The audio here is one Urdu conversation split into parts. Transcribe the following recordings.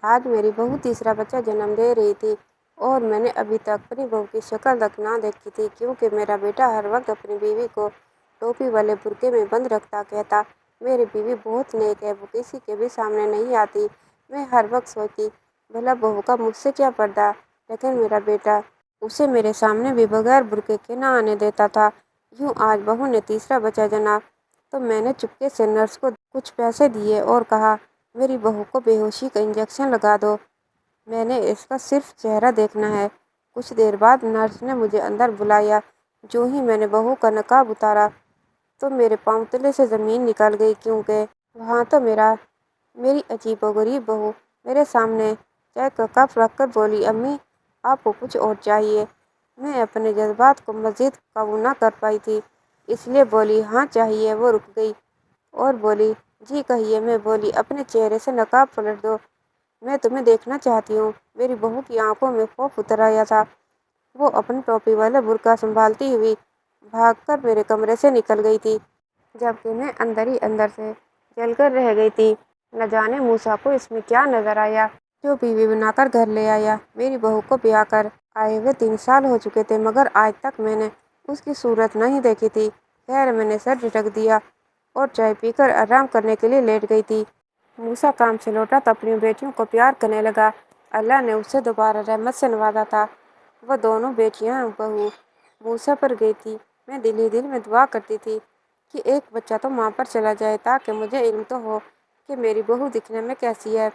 آج میری بہو تیسرا بچہ جنم دے رہی تھی اور میں نے ابھی تک اپنی بہو کی شکل تک نہ دیکھی تھی، کیونکہ میرا بیٹا ہر وقت اپنی بیوی کو ٹوپی والے برقعے میں بند رکھتا کہتا، میری بیوی بہت نیک ہے، وہ کسی کے بھی سامنے نہیں آتی۔ میں ہر وقت سوچتی، بھلا بہو کا مجھ سے کیا پردہ، لیکن میرا بیٹا اسے میرے سامنے بھی بغیر برقعے کے نہ آنے دیتا تھا۔ یوں آج بہو نے تیسرا بچہ جنا تو میں نے چپکے سے نرس کو کچھ پیسے دیے اور کہا، میری بہو کو بے ہوشی کا انجیکشن لگا دو، میں نے اس کا صرف چہرہ دیکھنا ہے۔ کچھ دیر بعد نرس نے مجھے اندر بلایا۔ جو ہی میں نے بہو کا نقاب اتارا تو میرے پاؤں تلے سے زمین نکل گئی، کیونکہ وہاں تو میری عجیب و غریب بہو میرے سامنے چائے کا کپ رکھ کر بولی، امی آپ کو کچھ اور چاہیے؟ میں اپنے جذبات کو مزید قابو نہ کر پائی تھی، اس لیے بولی، ہاں چاہیے۔ وہ رک گئی اور بولی، جی کہیے۔ میں بولی، اپنے چہرے سے نقاب پلٹ دو، میں تمہیں دیکھنا چاہتی ہوں۔ میری بہو کی آنکھوں میں خوف اتر آیا تھا۔ وہ اپنی ٹوپی والا برقعہ سنبھالتی ہوئی بھاگ کر میرے کمرے سے نکل گئی تھی، جبکہ میں اندر ہی اندر سے جل کر رہ گئی تھی۔ نہ جانے موسیٰ کو اس میں کیا نظر آیا جو بیوی بنا کر گھر لے آیا۔ میری بہو کو بیاہ کر آئے ہوئے 3 سال ہو چکے تھے، مگر آج تک میں نے اس کی صورت نہیں دیکھی تھی۔ خیر، میں نے سر جھٹک دیا اور چائے پی کر آرام کرنے کے لیے لیٹ گئی تھی۔ موسیٰ کام سے لوٹا تو اپنی بیٹیوں کو پیار کرنے لگا۔ اللہ نے اسے دوبارہ رحمت سے نوازا تھا۔ وہ دونوں بیٹیاں بہو موسیٰ پر گئی تھی۔ میں دل ہی دل میں دعا کرتی تھی کہ ایک بچہ تو ماں پر چلا جائے، تاکہ مجھے علم تو ہو کہ میری بہو دکھنے میں کیسی ہے۔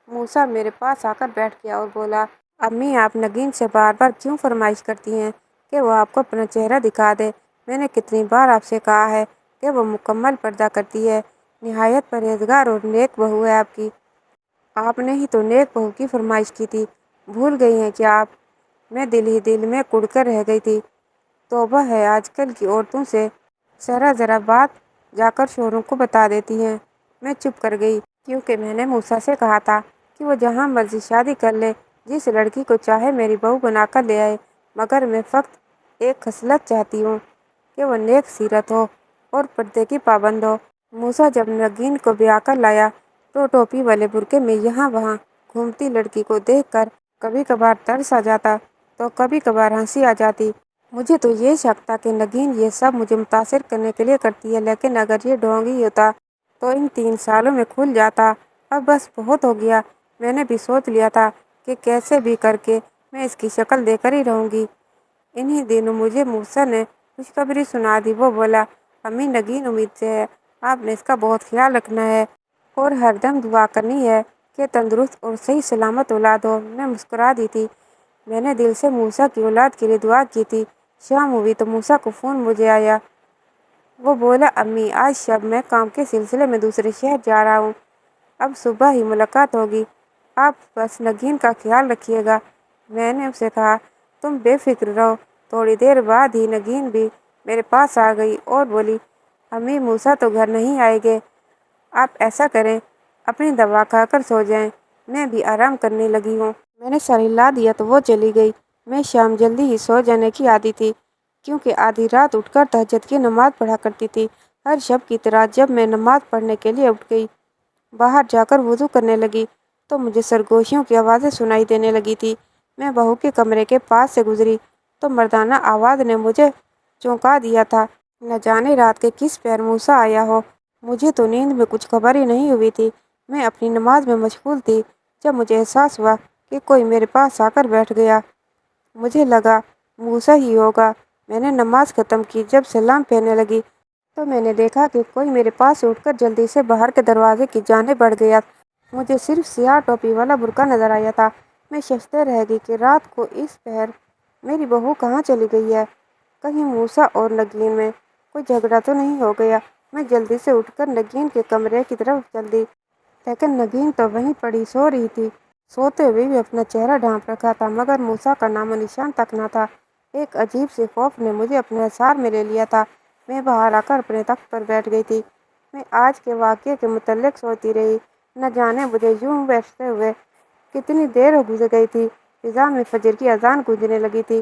موسیٰ میرے پاس آ کر بیٹھ گیا اور بولا، امی آپ نگین سے بار بار کیوں فرمائش کرتی ہیں کہ وہ آپ کو اپنا چہرہ دکھا دے؟ میں نے کتنی بار آپ سے کہا ہے کہ وہ مکمل پردہ کرتی ہے، نہایت پرہیزگار اور نیک بہو ہے آپ کی۔ آپ نے ہی تو نیک بہو کی فرمائش کی تھی، بھول گئی ہیں کیا آپ؟ میں دل ہی دل میں کڑ کر رہ گئی تھی۔ توبہ ہے، آج کل کی عورتوں سے ذرا بات جا کر شوہروں کو بتا دیتی ہیں۔ میں چپ کر گئی، کیونکہ میں نے موسیٰ سے کہا تھا کہ وہ جہاں مرضی شادی کر لے، جس لڑکی کو چاہے میری بہو بنا کر لے آئے، مگر میں فقط ایک خصلت چاہتی ہوں کہ وہ نیک سیرت ہو اور پردے کی پابند ہو۔ موسیٰ جب نگین کو بیاہ کر لایا تو ٹوپی والے برقعے میں یہاں وہاں گھومتی لڑکی کو دیکھ کر کبھی کبھار ترس آ جاتا تو کبھی کبھار ہنسی آ جاتی۔ مجھے تو یہ شک تھا کہ نگین یہ سب مجھے متاثر کرنے کے لیے کرتی ہے، لیکن اگر یہ ڈھونگ ہی ہوتا تو ان 3 سالوں میں کھل جاتا۔ اب بس بہت ہو گیا، میں نے بھی سوچ لیا تھا کہ کیسے بھی کر کے میں اس کی شکل دے کر ہی رہوں گی۔ انہی دنوں مجھے موسیٰ نے خوشخبری سنا دی۔ وہ بولا، امی نگین امید سے ہے، آپ نے اس کا بہت خیال رکھنا ہے اور ہر دم دعا کرنی ہے کہ تندرست اور صحیح سلامت اولاد ہو۔ میں مسکرا دی تھی، میں نے دل سے موسیٰ کی اولاد کے لیے دعا کی تھی۔ شام ہوئی تو موسیٰ کو فون مجھے آیا۔ وہ بولا، امی آج شب میں کام کے سلسلے میں دوسرے شہر جا رہا ہوں، اب صبح ہی ملاقات ہوگی، آپ بس نگین کا خیال رکھیے گا۔ میں نے اسے کہا، تم بے فکر رہو۔ تھوڑی دیر بعد ہی نگین بھی میرے پاس آ گئی اور بولی، امی موسیٰ تو گھر نہیں آئیں گے، آپ ایسا کریں اپنی دوا کھا کر سو جائیں۔ میں بھی آرام کرنے لگی ہوں۔ میں نے سر ہلا دیا تو وہ چلی گئی۔ میں شام جلدی ہی سو جانے کی عادی تھی، کیونکہ آدھی رات اٹھ کر تہجد کی نماز پڑھا کرتی تھی۔ ہر شب کی طرح جب میں نماز پڑھنے کے لیے اٹھ گئی، باہر جا کر وضو کرنے لگی تو مجھے سرگوشیوں کی آوازیں سنائی دینے لگی تھی۔ میں بہو کے کمرے کے پاس سے گزری تو مردانہ آواز نے مجھے چونکا دیا تھا۔ نہ جانے رات کے کس پہر موسیٰ آیا ہو، مجھے تو نیند میں کچھ خبر ہی نہیں ہوئی تھی۔ میں اپنی نماز میں مشغول تھی جب مجھے احساس ہوا کہ کوئی میرے پاس آ کر بیٹھ گیا۔ مجھے لگا موسیٰ ہی ہوگا۔ میں نے نماز ختم کی۔ جب سلام پھیرنے لگی تو میں نے دیکھا کہ کوئی میرے پاس سے اٹھ کر جلدی سے باہر کے دروازے کی جانب بڑھ گیا۔ مجھے صرف سیاہ ٹوپی والا برقعہ نظر آیا تھا۔ میں ششدر رہ گئی کہ رات کو اس پہر میری بہو کہاں چلی گئی ہے، کہیں موسیٰ اور نگین میں کوئی جھگڑا تو نہیں ہو گیا۔ میں جلدی سے اٹھ کر نگین کے کمرے کی طرف چل دی، لیکن نگین تو وہیں پڑی سو رہی تھی۔ سوتے ہوئے بھی اپنا چہرہ ڈھانپ رکھا تھا، مگر موسیٰ کا نام و نشان تک نہ تھا۔ ایک عجیب سے خوف نے مجھے اپنے حصار میں لے لیا تھا۔ میں باہر آ کر اپنے تخت پر بیٹھ گئی تھی۔ میں آج کے واقعے کے متعلق سوچتی رہی۔ نہ جانے مجھے یوں بیٹھتے ہوئے کتنی دیر گزر گئی تھی۔ فضا میں فجر کی اذان گونجنے لگی تھی۔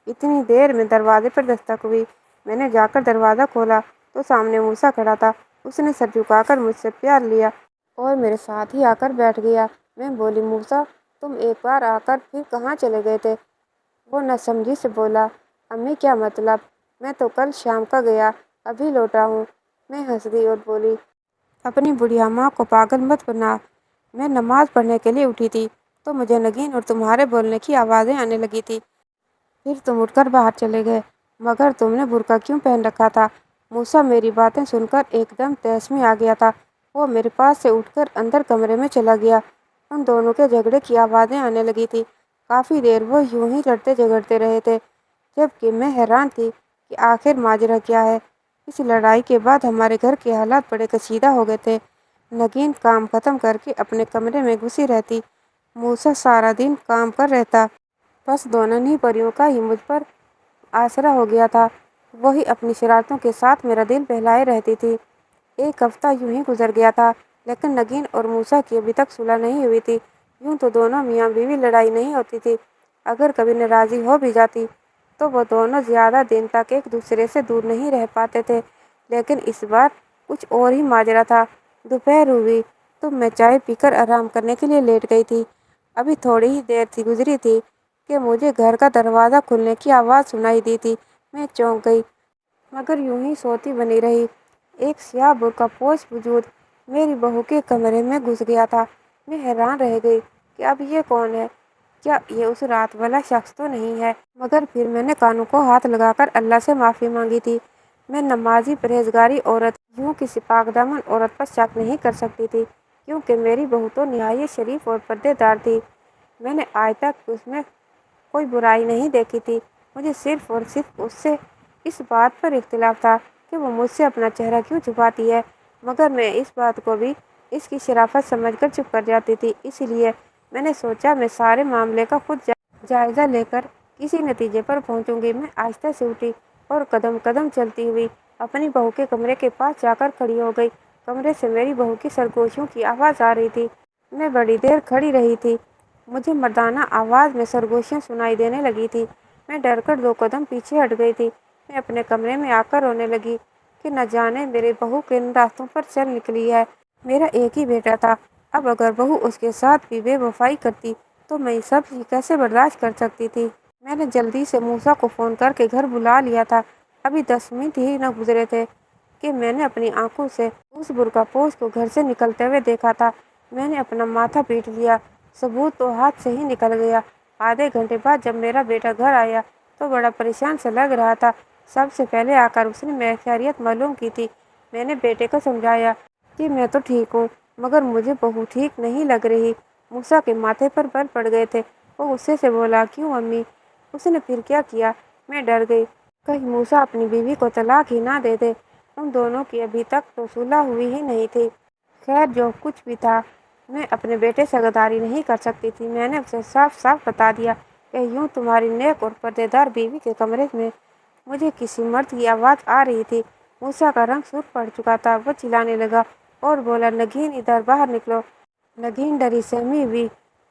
اتنی دیر میں دروازے پر دستک ہوئی۔ میں نے جا کر دروازہ کھولا تو سامنے موسیٰ کھڑا تھا۔ اس نے سر جھکا کر مجھ سے پیار لیا اور میرے ساتھ ہی آ کر بیٹھ گیا۔ میں بولی موسیٰ تم ایک بار آ کر پھر کہاں چلے گئے تھے؟ وہ نہ سمجھی سے بولا امی کیا مطلب؟ میں تو کل شام کا گیا، ابھی لوٹا ہوں۔ میں ہنس دی اور بولی اپنی بڑھیا ماں کو پاگل مت بنا، میں نماز پڑھنے کے لیے اٹھی تھی تو مجھے نگین اور تمہارے بولنے کی آوازیں آنے لگی تھی، پھر تم اٹھ کر باہر چلے گئے، مگر تم نے برقع کیوں پہن رکھا تھا؟ موسیٰ میری باتیں سن کر ایک دم تیش میں آ گیا تھا، وہ میرے پاس سے اٹھ کر اندر کمرے میں چلا گیا۔ ان دونوں کے جھگڑے کی آوازیں آنے لگی تھی، کافی دیر وہ یوں ہی لڑتے جھگڑتے رہے تھے، جبکہ میں حیران تھی کہ آخر ماجرا کیا ہے۔ اس لڑائی کے بعد ہمارے گھر کے حالات بڑے کشیدہ ہو گئے تھے۔ نگین کام ختم کر کے اپنے کمرے میں گھسی رہتی، موسیٰ سارا دن کام پر رہتا، بس دونوں ہی پریوں کا ہی مجھ پر آسرا ہو گیا تھا۔ وہی اپنی شرارتوں کے ساتھ میرا دل بہلائے رہتی تھی۔ ایک ہفتہ یوں ہی گزر گیا تھا، لیکن نگین اور موسیٰ کی ابھی تک صلح نہیں ہوئی تھی۔ یوں تو دونوں میاں بیوی لڑائی نہیں ہوتی تھی، اگر کبھی ناراضی ہو بھی جاتی تو وہ دونوں زیادہ دن تک ایک دوسرے سے دور نہیں رہ پاتے تھے، لیکن اس بار کچھ اور ہی ماجرا تھا۔ دوپہر ہوئی تو میں چائے پی کر آرام کرنے کے لیے لیٹ گئی تھی۔ ابھی تھوڑی ہی دیر تھی گزری تھی کہ مجھے گھر کا دروازہ کھلنے کی آواز سنائی دی تھی۔ میں چونک گئی، مگر یوں ہی سوتی بنی رہی۔ ایک سیاہ برقع پوش وجود میری بہو کے کمرے میں گھس گیا تھا۔ میں حیران رہ گئی کہ اب یہ کون ہے؟ کیا یہ اس رات والا شخص تو نہیں ہے؟ مگر پھر میں نے کانوں کو ہاتھ لگا کر اللہ سے معافی مانگی تھی۔ میں نمازی پرہیزگاری عورت یوں کسی پاک دامن عورت پر شک نہیں کر سکتی تھی، کیونکہ میری بہو تو نہایت شریف اور پردے دار تھی۔ میں نے آج تک اس میں کوئی برائی نہیں دیکھی تھی۔ مجھے صرف اور صرف اس سے اس بات پر اختلاف تھا کہ وہ مجھ سے اپنا چہرہ کیوں چھپاتی ہے، مگر میں اس بات کو بھی اس کی شرافت سمجھ کر چپ کر جاتی تھی۔ اس لیے میں نے سوچا میں سارے معاملے کا خود جائزہ لے کر کسی نتیجے پر پہنچوں گی۔ میں آہستہ سے اٹھی اور قدم قدم چلتی ہوئی اپنی بہو کے کمرے کے پاس جا کر کھڑی ہو گئی۔ کمرے سے میری بہو کی سرگوشیوں کی آواز آ رہی تھی۔ میں بڑی دیر کھڑی رہی تھی، مجھے مردانہ آواز میں سرگوشیاں سنائی دینے لگی تھی۔ میں ڈر کر 2 قدم پیچھے ہٹ گئی تھی۔ میں اپنے کمرے میں آ کر رونے لگی کہ نہ جانے میری بہو کن راستوں پر چل نکلی ہے۔ میرا ایک ہی بیٹا تھا، اب اگر بہو اس کے ساتھ بھی بے وفائی کرتی تو میں یہ سب کیسے برداشت کر سکتی تھی؟ میں نے جلدی سے موسیٰ کو فون کر کے گھر بلا لیا تھا۔ ابھی 10 منٹ ہی نہ گزرے تھے کہ میں نے اپنی آنکھوں سے اس برقع پوش کو گھر سے نکلتے ہوئے دیکھا تھا۔ میں نے اپنا ماتھا پیٹ لیا، ثبوت تو ہاتھ سے ہی نکل گیا۔ آدھے گھنٹے بعد جب میرا بیٹا گھر آیا تو بڑا پریشان سا لگ رہا تھا۔ سب سے پہلے آ کر اس نے میری خیریت معلوم کی تھی۔ میں نے بیٹے کو سمجھایا کہ میں تو ٹھیک ہوں، مگر مجھے بہو ٹھیک نہیں لگ رہی۔ موسیٰ کے ماتھے پر بل پڑ گئے تھے۔ وہ غصے سے بولا کیوں امی؟ اس نے پھر کیا کیا؟ میں ڈر گئی کہیں موسیٰ اپنی بیوی کو طلاق ہی نہ دے دے۔ ان دونوں کی ابھی تک تو صلح ہوئی ہی نہیں تھی۔ خیر جو کچھ بھی تھا، میں اپنے بیٹے سے غداری نہیں کر سکتی تھی۔ میں نے اسے صاف صاف بتا دیا کہ یوں تمہاری نیک اور پردے دار بیوی کے کمرے میں مجھے کسی مرد کی آواز آ رہی تھی۔ موسیٰ کا رنگ سرخ پڑ چکا تھا، وہ چلانے لگا اور بولا نگین ادھر باہر نکلو۔ نگین ڈری سہمی ہوئی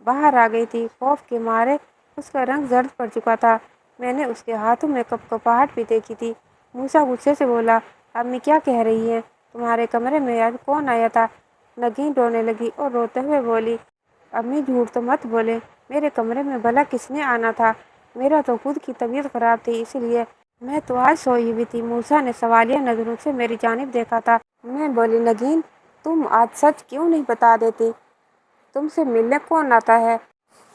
باہر آ گئی تھی، خوف کے مارے اس کا رنگ زرد پڑ چکا تھا۔ میں نے اس کے ہاتھوں میں کپکپاہٹ بھی دیکھی تھی۔ موسیٰ غصے سے بولا امی کیا کہہ رہی ہیں؟ تمہارے کمرے میں آج کون آیا تھا؟ نگین رونے لگی اور روتے ہوئے بولی امی جھوٹ تو مت بولے، میرے کمرے میں بھلا کس نے آنا تھا؟ میرا تو خود کی طبیعت خراب تھی، اس لیے میں تو آج سوئی ہوئی تھی۔ موسیٰ نے سوالیہ نظروں سے میری جانب دیکھا تھا۔ میں بولی نگین تم آج سچ کیوں نہیں بتا دیتی؟ تم سے ملنے کون آتا ہے؟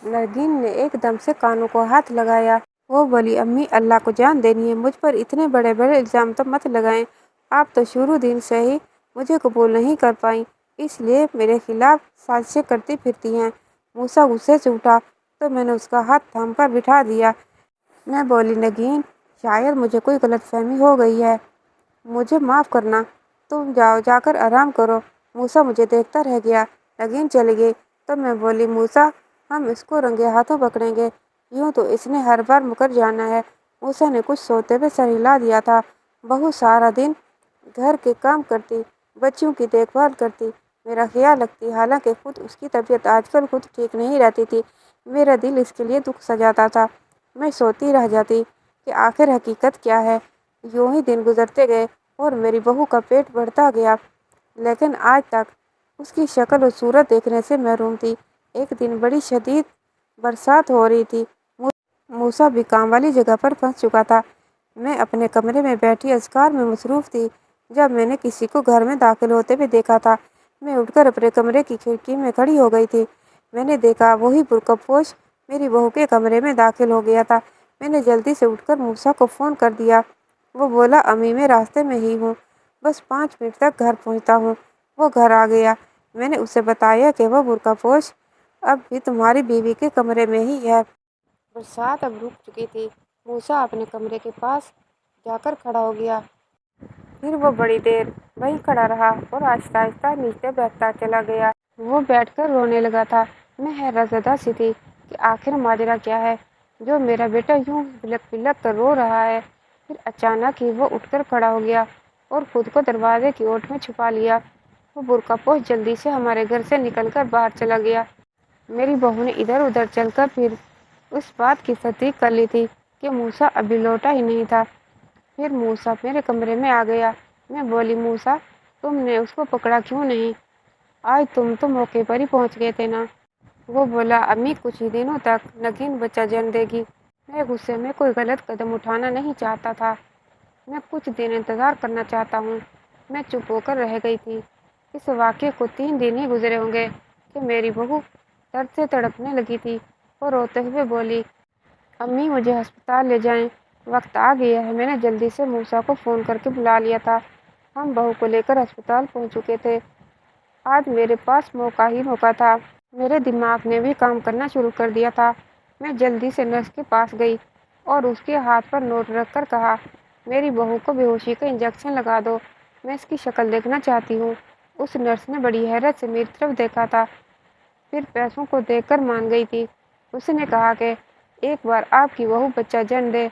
نگین نے ایک دم سے کانوں کو ہاتھ لگایا۔ وہ بولی امی اللہ کو جان دینی ہے، مجھ پر اتنے بڑے بڑے الزام تو مت لگائیں۔ آپ تو شروع دن سے ہی مجھے قبول نہیں کر پائیں، اس لیے میرے خلاف سازشیں کرتی پھرتی ہیں۔ موسیٰ غصے سے اٹھا تو میں نے اس کا ہاتھ تھام کر بٹھا دیا۔ میں بولی نگین شاید مجھے کوئی غلط فہمی ہو گئی ہے، مجھے معاف کرنا، تم جاؤ جا کر آرام کرو۔ موسیٰ مجھے دیکھتا رہ گیا۔ نگین چلی گئی تو میں بولی موسیٰ ہم اس کو رنگے ہاتھوں پکڑیں گے، یوں تو اس نے ہر بار مکر جانا ہے۔ موسیٰ نے کچھ سوتے ہوئے سر ہلا دیا تھا۔ بہو سارا دن گھر کے کام کرتی، بچیوں کی دیکھ بھال کرتی، میرا خیال رکھتی، حالانکہ خود اس کی طبیعت آج کل خود ٹھیک نہیں رہتی تھی۔ میرا دل اس کے لیے دکھ سا جاتا تھا۔ میں سوتی رہ جاتی کہ آخر حقیقت کیا ہے۔ یوں ہی دن گزرتے گئے اور میری بہو کا پیٹ بڑھتا گیا، لیکن آج تک اس کی شکل و صورت دیکھنے سے محروم تھی۔ ایک دن بڑی شدید برسات ہو رہی تھی۔ موسیٰ بھی کام والی جگہ پر پہنچ چکا تھا۔ میں اپنے کمرے میں بیٹھی اذکار میں مصروف تھی جب میں نے کسی کو گھر میں داخل ہوتے ہوئے دیکھا تھا۔ میں اٹھ کر اپنے کمرے کی کھڑکی میں کھڑی ہو گئی تھی۔ میں نے دیکھا وہی برقع پوش میری بہو کے کمرے میں داخل ہو گیا تھا۔ میں نے جلدی سے اٹھ کر موسیٰ کو فون کر دیا۔ وہ بولا، امی میں راستے میں ہی ہوں، بس 5 منٹ تک گھر پہنچتا ہوں۔ وہ گھر آ گیا۔ میں نے اسے بتایا کہ وہ برقع پوش اب بھی تمہاری بیوی کے کمرے میں ہی ہے۔ برسات اب رک چکی تھی۔ موسیٰ اپنے کمرے کے پاس جا کر کھڑا ہو گیا۔ پھر وہ بڑی دیر وہیں کھڑا رہا اور آہستہ آہستہ نیچے بیٹھتا چلا گیا۔ وہ بیٹھ کر رونے لگا تھا۔ میں حیرت زدہ سی تھی کہ آخر ماجرا کیا ہے جو میرا بیٹا یوں بلک بلک کر رو رہا ہے۔ پھر اچانک ہی وہ اٹھ کر کھڑا ہو گیا اور خود کو دروازے کی اوٹ میں چھپا لیا۔ وہ برقع پوش جلدی سے ہمارے گھر سے نکل کر باہر چلا گیا۔ میری بہو نے ادھر ادھر چل کر پھر اس بات کی تصدیق کر لی تھی کہ موسیٰ ابھی لوٹا ہی نہیں تھا۔ پھر موسیٰ میرے کمرے میں آ گیا۔ میں بولی، موسیٰ تم نے اس کو پکڑا کیوں نہیں؟ آج تم تو موقع پر ہی پہنچ گئے تھے نا؟ وہ بولا، امی کچھ ہی دنوں تک نگین بچہ جنم دے گی۔ میں غصے میں کوئی غلط قدم اٹھانا نہیں چاہتا تھا۔ میں کچھ دن انتظار کرنا چاہتا ہوں۔ میں چپ ہو کر رہ گئی تھی۔ اس واقعے کو 3 دن ہی گزرے ہوں گے کہ میری بہو درد سے تڑپنے لگی تھی اور روتے ہوئے بولی، امی مجھے ہسپتال لے جائیں، وقت آ گیا ہے۔ میں نے جلدی سے موسیٰ کو فون کر کے بلا لیا تھا۔ ہم بہو کو لے کر ہسپتال پہنچ چکے تھے۔ آج میرے پاس موقع ہی موقع تھا۔ میرے دماغ نے بھی کام کرنا شروع کر دیا تھا۔ میں جلدی سے نرس کے پاس گئی اور اس کے ہاتھ پر نوٹ رکھ کر کہا، میری بہو کو بے ہوشی کا انجیکشن لگا دو، میں اس کی شکل دیکھنا چاہتی ہوں۔ اس نرس نے بڑی حیرت سے میری طرف دیکھا تھا، پھر پیسوں کو دیکھ کر مان گئی تھی۔ اس نے کہا کہ ایک بار آپ کی بہو بچہ جنم دے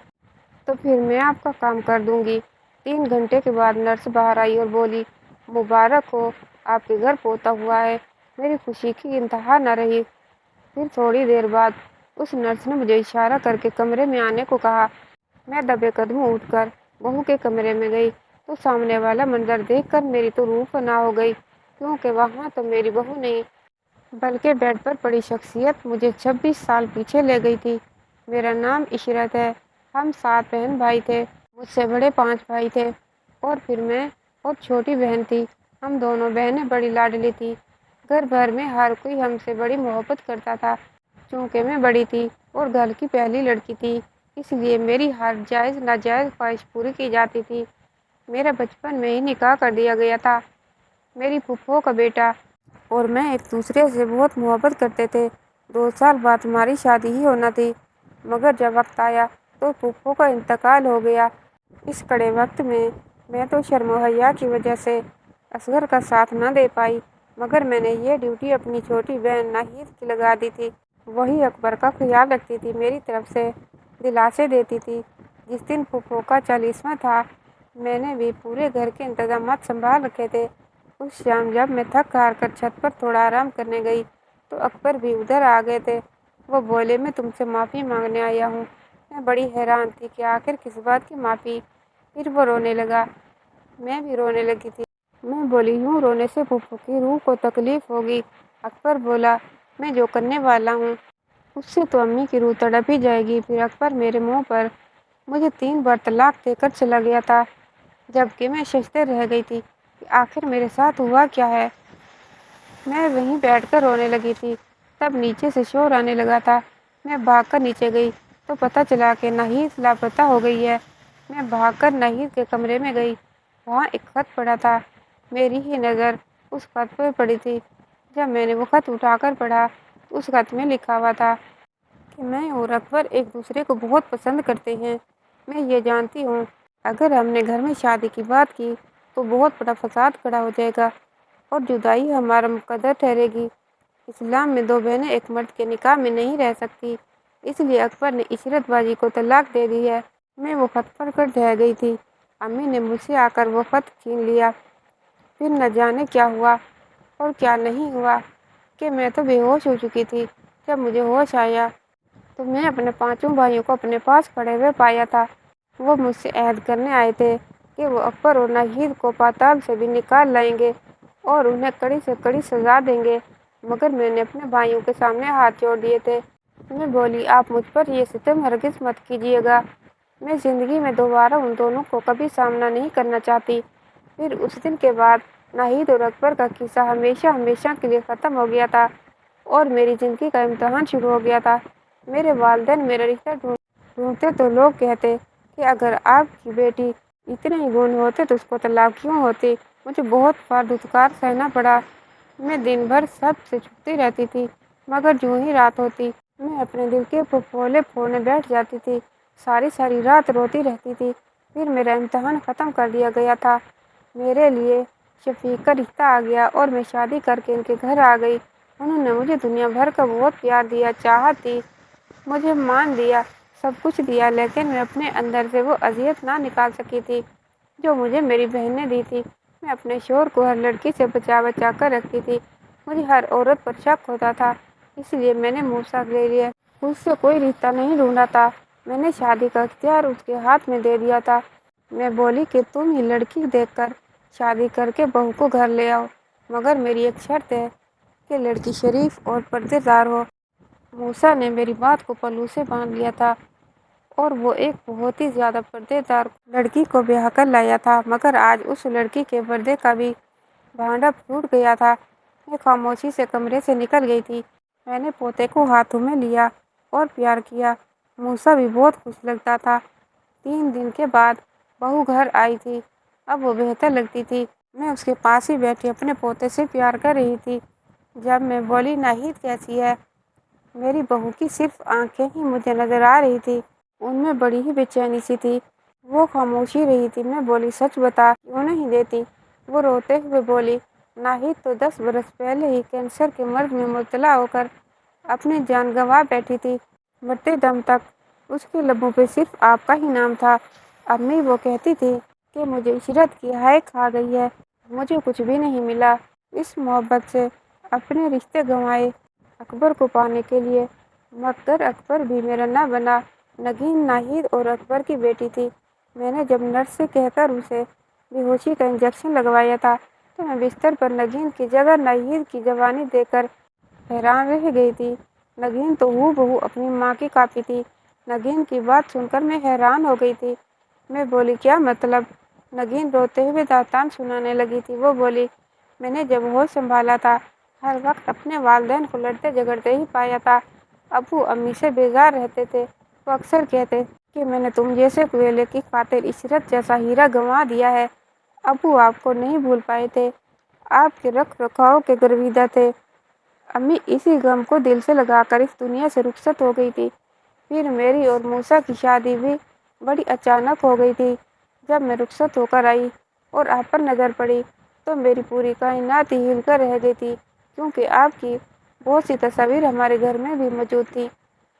تو پھر میں آپ کا کام کر دوں گی۔ 3 گھنٹے کے بعد نرس باہر آئی اور بولی، مبارک ہو، آپ کے گھر پوتا ہوا ہے۔ میری خوشی کی انتہا نہ رہی۔ پھر تھوڑی دیر بعد اس نرس نے مجھے اشارہ کر کے کمرے میں آنے کو کہا۔ میں دبے قدموں اٹھ کر بہو کے کمرے میں گئی تو سامنے والا منظر دیکھ کر میری تو روح فنا ہو گئی، کیونکہ وہاں تو میری بہو نہیں بلکہ بیڈ پر پڑی شخصیت مجھے 26 سال پیچھے لے گئی تھی۔ میرا نام عشرت ہے۔ ہم 7 بہن بھائی تھے۔ مجھ سے بڑے 5 بھائی تھے اور پھر میں اور چھوٹی بہن تھی۔ ہم دونوں بہنیں بڑی لاڈلی تھیں۔ گھر بھر میں ہر کوئی ہم سے بڑی محبت کرتا تھا۔ چونکہ میں بڑی تھی اور گھر کی پہلی لڑکی تھی، اس لیے میری ہر جائز ناجائز خواہش پوری کی جاتی تھی۔ میرا بچپن میں ہی نکاح کر دیا گیا تھا۔ میری پھپھو کا بیٹا اور میں ایک دوسرے سے بہت محبت کرتے تھے۔ 2 سال بعد ہماری شادی ہی ہونا تھی، مگر جب وقت آیا تو پھپھو کا انتقال ہو گیا۔ اس کڑے وقت میں تو شرم و حیا کی وجہ سے اصغر کا ساتھ نہ دے پائی، مگر میں نے یہ ڈیوٹی اپنی چھوٹی بہن ناہید کی لگا دی تھی۔ وہی اکبر کا خیال رکھتی تھی، میری طرف سے دلاسے دیتی تھی۔ جس دن پھپھو کا 40واں تھا، میں نے بھی پورے گھر کے انتظامات سنبھال رکھے تھے۔ اس شام جب میں تھک ہار کر چھت پر تھوڑا آرام کرنے گئی تو اکبر بھی ادھر آ گئے تھے۔ وہ بولے، میں تم سے معافی مانگنے آیا ہوں۔ میں بڑی حیران تھی کہ آخر کس بات کی معافی؟ پھر وہ رونے لگا۔ میں بھی رونے لگی تھی۔ میں بولی، یوں رونے سے پھپھو کی روح کو تکلیف ہوگی۔ اکبر بولا، میں جو کرنے والا ہوں اس سے تو امی کی روح تڑپ ہی جائے گی۔ پھر اکبر میرے منہ پر مجھے 3 بار طلاق دے کر چلا گیا تھا، جبکہ میں ششدر رہ گئی تھی کہ آخر میرے ساتھ ہوا کیا ہے۔ میں وہیں بیٹھ کر رونے لگی تھی، تب نیچے سے شور آنے لگا تھا۔ میں بھاگ کر نیچے گئی تو پتہ چلا کہ ناہید لاپتہ ہو گئی ہے۔ میں بھاگ کر ناہید کے کمرے میں گئی، وہاں ایک خط پڑا تھا۔ میری ہی نظر اس خط پر پڑی تھی۔ جب میں نے وہ خط اٹھا کر پڑھا تو اس خط میں لکھا ہوا تھا کہ میں اور اکبر ایک دوسرے کو بہت پسند کرتے ہیں۔ میں یہ جانتی ہوں اگر ہم نے گھر میں شادی کی بات کی تو بہت بڑا فساد کھڑا ہو جائے گا اور جدائی ہمارا مقدر ٹھہرے گی۔ اسلام میں 2 بہنیں ایک مرد کے نکاح میں نہیں رہ سکتی، اس لیے اکبر نے عشرت باجی کو طلاق دے دی ہے۔ میں وہ خط پڑھ کر ڈھہ گئی تھی۔ امی نے مجھ سے آ کر وہ خط چھین لیا۔ پھر نہ جانے کیا ہوا اور کیا نہیں ہوا کہ میں تو بے ہوش ہو چکی تھی۔ جب مجھے ہوش آیا تو میں اپنے 5 بھائیوں کو اپنے پاس کھڑے ہوئے پایا تھا۔ وہ مجھ سے عہد کرنے آئے تھے کہ وہ اکبر اور ناہید کو پاتال سے بھی نکال لائیں گے اور انہیں کڑی سے کڑی سزا دیں گے، مگر میں نے اپنے بھائیوں کے سامنے ہاتھ جوڑ دیے تھے۔ میں بولی، آپ مجھ پر یہ ستم ہرگز مت کیجیے گا، میں زندگی میں دوبارہ ان دونوں کو کبھی سامنا نہیں کرنا چاہتی۔ پھر اس دن کے بعد ناہید اور اکبر کا قصہ ہمیشہ ہمیشہ کے لیے ختم ہو گیا تھا اور میری زندگی کا امتحان شروع ہو گیا تھا۔ میرے والدین میرا رشتہ ڈھونڈتے تو لوگ کہتے کہ اگر آپ کی بیٹی اتنے ہی گن ہوتے تو اس کو طلاق کیوں ہوتی۔ مجھے بہت بار دھتکار سہنا پڑا، میں دن بھر سب سے چھپتی رہتی تھی، مگر جو ہی رات ہوتی میں اپنے دل کے پھپھولے پھوڑنے بیٹھ جاتی تھی، ساری رات روتی رہتی تھی۔ پھر میرا امتحان ختم کر دیا گیا تھا، میرے لیے شفیق کا رشتہ آ گیا اور میں شادی کر کے ان کے گھر آ گئی۔ انہوں نے مجھے دنیا بھر کا بہت پیار دیا، چاہت دی، مجھے مان دیا، سب کچھ دیا، لیکن میں اپنے اندر سے وہ اذیت نہ نکال سکی تھی جو مجھے میری بہن نے دی تھی۔ میں اپنے شوہر کو ہر لڑکی سے بچا کر رکھتی تھی، مجھے ہر عورت پر شک ہوتا تھا، اس لیے میں نے موسیٰ کے لیے خود سے کوئی رشتہ نہیں ڈھونڈا تھا، میں نے شادی کا اختیار اس کے ہاتھ میں دے دیا تھا۔ میں بولی کہ تم ہی لڑکی دیکھ کر شادی کر کے بہو کو گھر لے آؤ، مگر میری ایک شرط ہے کہ لڑکی شریف اور پردے دار ہو۔ موسیٰ نے میری بات کو پلو سے باندھ لیا تھا اور وہ ایک بہت ہی زیادہ پردے دار لڑکی کو بیاہ کر لایا تھا، مگر آج اس لڑکی کے پردے کا بھی بھانڈا پھوٹ گیا تھا۔ میں خاموشی سے کمرے سے نکل گئی تھی، میں نے پوتے کو ہاتھوں میں لیا اور پیار کیا۔ موسیٰ بھی بہت خوش لگتا تھا۔ 3 دن کے بعد بہو گھر آئی تھی، اب وہ بہتر لگتی تھی، میں اس کے پاس ہی بیٹھی اپنے پوتے سے پیار کر رہی تھی جب میں بولی، ناہید کیسی ہے؟ میری بہو کی صرف آنکھیں ہی مجھے نظر آ رہی تھی، ان میں بڑی ہی بے چینی سی تھی، وہ خاموش ہی رہی تھی۔ میں بولی، سچ بتا، کیوں نہیں دیتی؟ وہ روتے ہوئے بولی، ناہید تو 10 برس پہلے ہی کینسر کے مرض میں مبتلا ہو کر اپنی جان گنوا بیٹھی تھی، مرتے دم تک اس کے لبوں پہ صرف آپ کا ہی نام تھا۔ امی وہ کہتی تھی کہ مجھے عشرت کی ہائے کھا گئی ہے، مجھے کچھ بھی نہیں ملا اس محبت سے، اپنے رشتے گنوائے اکبر کو پانے کے لیے، مگر اکبر بھی میرا نہ بنا۔ نگین ناہید اور اکبر کی بیٹی تھی۔ میں نے جب نرس سے کہہ کر اسے بے ہوشی کا انجیکشن لگوایا تھا تو میں بستر پر نگین کی جگہ ناہید کی جوانی دیکھ کر حیران رہ گئی تھی۔ نگین تو ہو بہو اپنی ماں کی کاپی تھی۔ نگین کی بات سن کر میں حیران ہو گئی تھی۔ میں بولی، کیا مطلب؟ نگین روتے ہوئے داستان سنانے لگی تھی۔ وہ بولی، میں نے جب ہوش سنبھالا تھا ہر وقت اپنے والدین کو لڑتے جھگڑتے ہی پایا تھا، ابو امی سے بیزار رہتے تھے، وہ اکثر کہتے کہ میں نے تم جیسے کوئلے کی خاطر عشرت جیسا ہیرا گنوا دیا ہے۔ ابو آپ کو نہیں بھول پائے تھے، آپ کے رکھ رکھاؤ کے گرویدہ تھے۔ امی اسی غم کو دل سے لگا کر اس دنیا سے رخصت ہو گئی تھی۔ پھر میری اور موسیٰ کی شادی بھی بڑی اچانک ہو گئی تھی۔ جب میں رخصت ہو کر آئی اور آپ پر نظر پڑی تو میری پوری کائنات ہی ہل کر رہ گئی تھی، کیونکہ آپ کی بہت سی تصاویر ہمارے گھر میں بھی موجود تھیں۔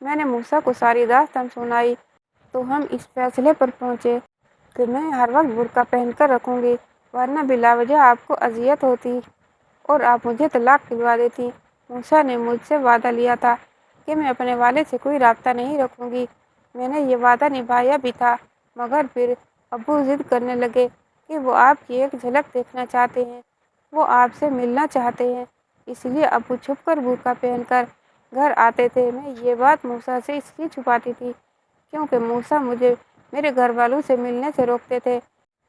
میں نے موسیٰ کو ساری داستان سنائی تو ہم اس فیصلے پر پہنچے کہ میں ہر وقت برقع پہن کر رکھوں گی، ورنہ بلا وجہ آپ کو اذیت ہوتی اور آپ مجھے طلاق دلوا دیتی۔ موسیٰ نے مجھ سے وعدہ لیا تھا کہ میں اپنے والد سے کوئی رابطہ نہیں رکھوں گی، میں نے یہ وعدہ نبھایا بھی تھا، مگر پھر ابو ضد کرنے لگے کہ وہ آپ کی ایک جھلک دیکھنا چاہتے ہیں، وہ آپ سے ملنا چاہتے ہیں، اس لیے ابو چھپ کر برقع پہن کر گھر آتے تھے۔ میں یہ بات موسیٰ سے اس لیے چھپاتی تھی کیونکہ موسیٰ مجھے میرے گھر والوں سے ملنے سے روکتے تھے۔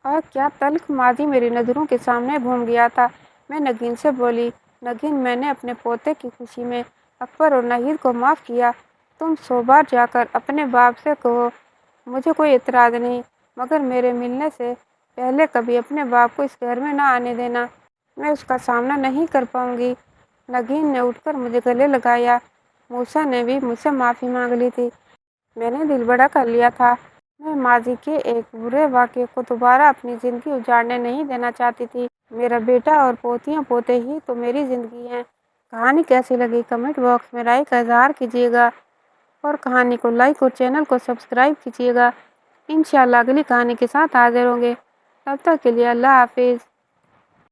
اور کیا تلخ ماضی میری نظروں کے سامنے گھوم گیا تھا۔ میں نگین سے بولی، نگین، میں نے اپنے پوتے کی خوشی میں اکبر اور ناہید کو معاف کیا، تم 100 بار جا کر اپنے باپ سے کہو، مجھے کوئی اعتراض نہیں، مگر میرے ملنے سے پہلے کبھی اپنے باپ کو اس گھر میں نہ آنے دینا، میں اس کا سامنا نہیں کر پاؤں گی۔ نگین نے اٹھ کر مجھے گلے لگایا۔ موسیٰ نے بھی مجھ سے معافی مانگ لی تھی، میں نے دل بڑا کر لیا تھا، میں ماضی کے ایک برے واقعے کو دوبارہ اپنی زندگی اجاڑنے نہیں دینا چاہتی تھی۔ میرا بیٹا اور پوتیاں پوتے ہی تو میری زندگی ہیں۔ کہانی کیسی لگی کمنٹ باکس میں رائے کا اظہار کیجیے گا اور کہانی کو لائک اور چینل کو سبسکرائب کیجیے گا۔ انشاءاللہ اگلی کہانی کے ساتھ حاضر ہوں گے، تب تک کے لیے اللہ حافظ۔